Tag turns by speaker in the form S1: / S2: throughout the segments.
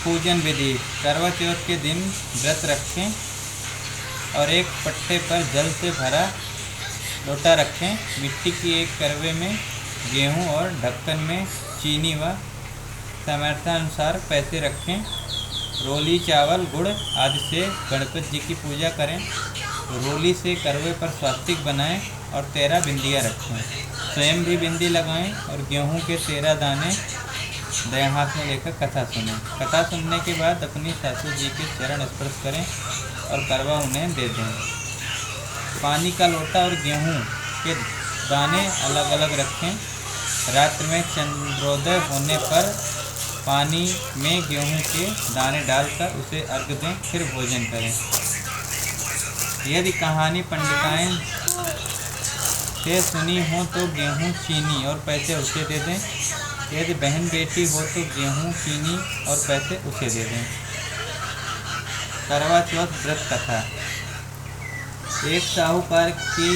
S1: पूजन विधि। करवा चौथ के दिन व्रत रखें और एक पट्टे पर जल से भरा लोटा रखें। मिट्टी की एक करवे में गेहूं और ढक्कन में चीनी व सामर्थ्यानुसार पैसे रखें। रोली, चावल, गुड़ आदि से गणपति जी की पूजा करें। रोली से करवे पर स्वास्तिक बनाएं और 13 बिंदियाँ रखें। स्वयं भी बिंदी लगाएं और गेहूं के 13 दाने दाएं हाथ में लेकर कथा सुनें। कथा सुनने के बाद अपनी सासू जी के चरण स्पर्श करें और करवा उन्हें दे दें। पानी का लोटा और गेहूं के दाने अलग अलग रखें। रात्रि में चंद्रोदय होने पर पानी में गेहूं के दाने डालकर उसे अर्घ दें, फिर भोजन करें। यदि कहानी पंडिताएं से सुनी हो तो गेहूं, चीनी और पैसे उसे दे दें। यदि बहन बेटी हो तो गेहूं, चीनी और पैसे उसे दे दें। करवा चौथ व्रत कथा। एक साहूकार की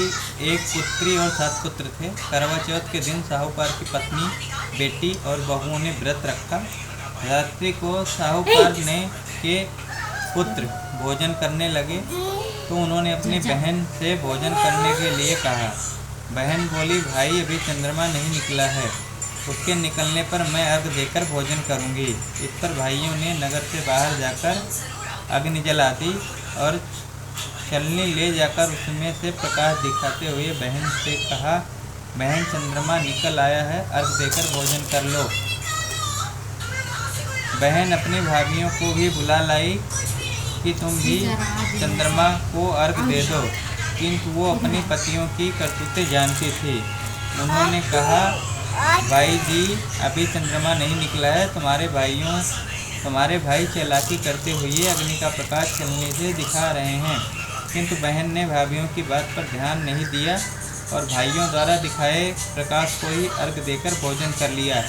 S1: एक पुत्री और 7 पुत्र थे। करवा चौथ के दिन साहूकार की पत्नी, बेटी और बहुओं ने व्रत रखा। रात्रि को साहूकार के पुत्र भोजन करने लगे तो उन्होंने अपनी बहन से भोजन करने के लिए कहा। बहन बोली, भाई अभी चंद्रमा नहीं निकला है, उसके निकलने पर मैं अर्घ देकर भोजन करूंगी। इस पर भाइयों ने नगर से बाहर जाकर अग्नि जला दी और छलनी ले जाकर उसमें से प्रकाश दिखाते हुए बहन से कहा, बहन चंद्रमा निकल आया है, अर्घ देकर भोजन कर लो। बहन अपनी भाभियों को भी बुला लाई कि तुम भी चंद्रमा को अर्घ दे दो, किंतु वो अपनी पतियों की करतूतें जानती थी। उन्होंने कहा, भाई जी अभी चंद्रमा नहीं निकला है, तुम्हारे भाई चालाकी करते हुए अग्नि का प्रकाश छलनी से दिखा रहे हैं। किंतु बहन ने भाभियों की बात पर ध्यान नहीं दिया और भाइयों द्वारा दिखाए प्रकाश को ही अर्घ देकर भोजन कर लिया।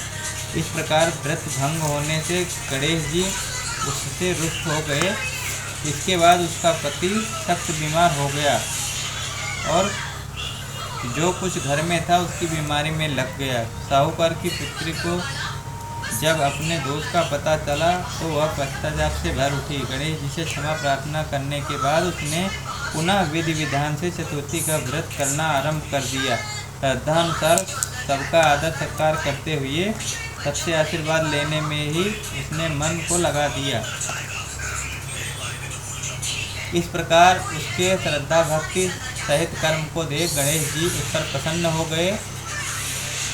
S1: इस प्रकार व्रत भंग होने से गणेश जी उससे रुष्ट हो गए। इसके बाद उसका पति सख्त बीमार हो गया और जो कुछ घर में था उसकी बीमारी में लग गया। साहूकार की पुत्री को जब अपने दोस्त का पता चला तो वह पश्चाताप से भर उठी। गणेश जी से क्षमा प्रार्थना करने के बाद उसने पुनः विधि विधान से चतुर्थी का व्रत करना आरंभ कर दिया। श्रद्धानुसार सबका आदर सत्कार करते हुए सबसे आशीर्वाद लेने में ही उसने मन को लगा दिया। इस प्रकार उसके श्रद्धा भक्ति सहित कर्म को देख गणेश जी उस पर प्रसन्न हो गए।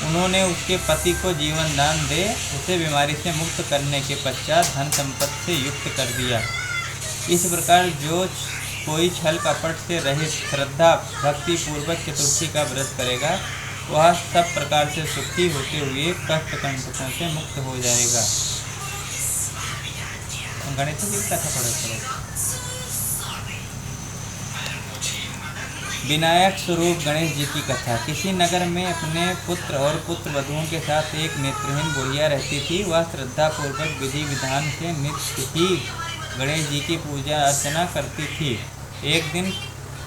S1: उन्होंने उसके पति को जीवन दान दे उसे बीमारी से मुक्त करने के पश्चात धन संपत्ति से युक्त कर दिया। इस प्रकार जो कोई छल कपट से रहित श्रद्धा भक्ति पूर्वक चतुर्थी का व्रत करेगा वह सब प्रकार से सुखी होते हुए कष्ट कंटकों से मुक्त हो जाएगा। गणेश जी की कथा पढ़ो करो। विनायक स्वरूप गणेश जी की कथा। किसी नगर में अपने पुत्र और पुत्र वधुओं के साथ एक नेत्रहीन बुढ़िया रहती थी। वह श्रद्धा पूर्वक विधि विधान से नित्य ही गणेश जी की पूजा अर्चना करती थी। एक दिन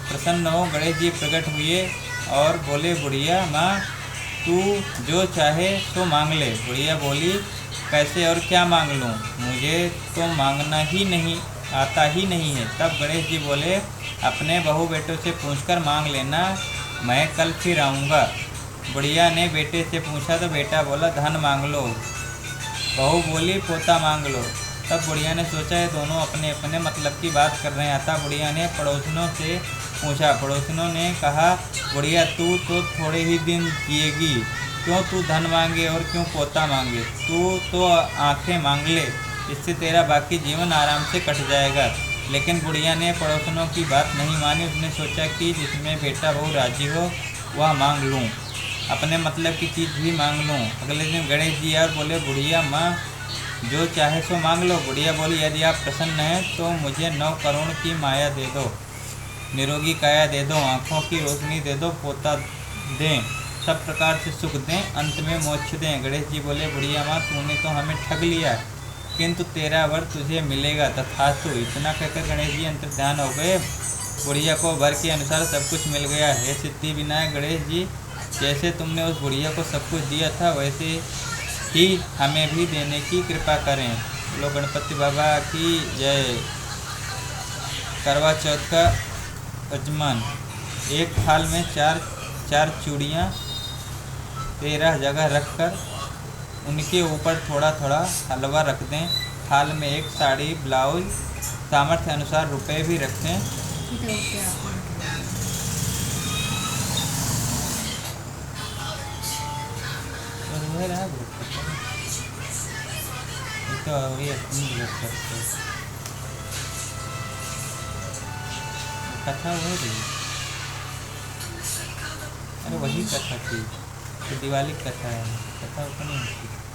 S1: प्रसन्न हो गणेश जी प्रकट हुए और बोले, बुढ़िया माँ तू जो चाहे तो मांग ले। बुढ़िया बोली, पैसे और क्या मांग लूँ, मुझे तो मांगना ही नहीं आता ही नहीं है। तब गणेश जी बोले, अपने बहू बेटों से पूछकर मांग लेना, मैं कल फिर आऊँगा। बुढ़िया ने बेटे से पूछा तो बेटा बोला, धन मांग लो। बहू बोली, पोता मांग लो। तब बुढ़िया ने सोचा ये दोनों अपने अपने मतलब की बात कर रहे हैं। अतः बुढ़िया ने पड़ोसिनों से पूछा। पड़ोसिनों ने कहा, बुढ़िया तू तो थोड़े ही दिन जिएगी, क्यों तू धन मांगे और क्यों पोता मांगे, तू तो आंखें मांग ले, इससे तेरा बाकी जीवन आराम से कट जाएगा। लेकिन बुढ़िया ने पड़ोसिनों की बात नहीं मानी। उसने सोचा कि जिसमें बेटा बहू राजी हो वह मांग लूँ, अपने मतलब की चीज़ भी मांग लूँ। अगले दिन गणेश जी और बोले, बुढ़िया माँ जो चाहे सो मांग लो। बुढ़िया बोली, यदि आप प्रसन्न हैं तो मुझे 9 करोड़ की माया दे दो, निरोगी काया दे दो, आँखों की रोशनी दे दो, पोता दें, सब प्रकार से सुख दें, अंत में मोक्ष दें। गणेश जी बोले, बुढ़िया माँ तूने तो हमें ठग लिया, किंतु तेरा वर तुझे मिलेगा, तथास्तु। इतना कहकर गणेश जी अंतर्ध्यान हो गए। बुढ़िया को वर के अनुसार सब कुछ मिल गया। हे सिद्धि विनायक गणेश जी, जैसे तुमने उस बुढ़िया को सब कुछ दिया था वैसे ही हमें भी देने की कृपा करें। बोलो गणपति बाबा की जय। करवा चौथ का अजमान। एक थाल में चार चार चूड़ियाँ 13 जगह रखकर उनके ऊपर थोड़ा थोड़ा हलवा रख दें। थाल में एक साड़ी ब्लाउज सामर्थ्य अनुसार रुपए भी रखें। तो वही अपनी लोग करते हैं। कथा हो रही, अरे वही कथा थी तो दिवाली कथा है, कथा तो नहीं होती।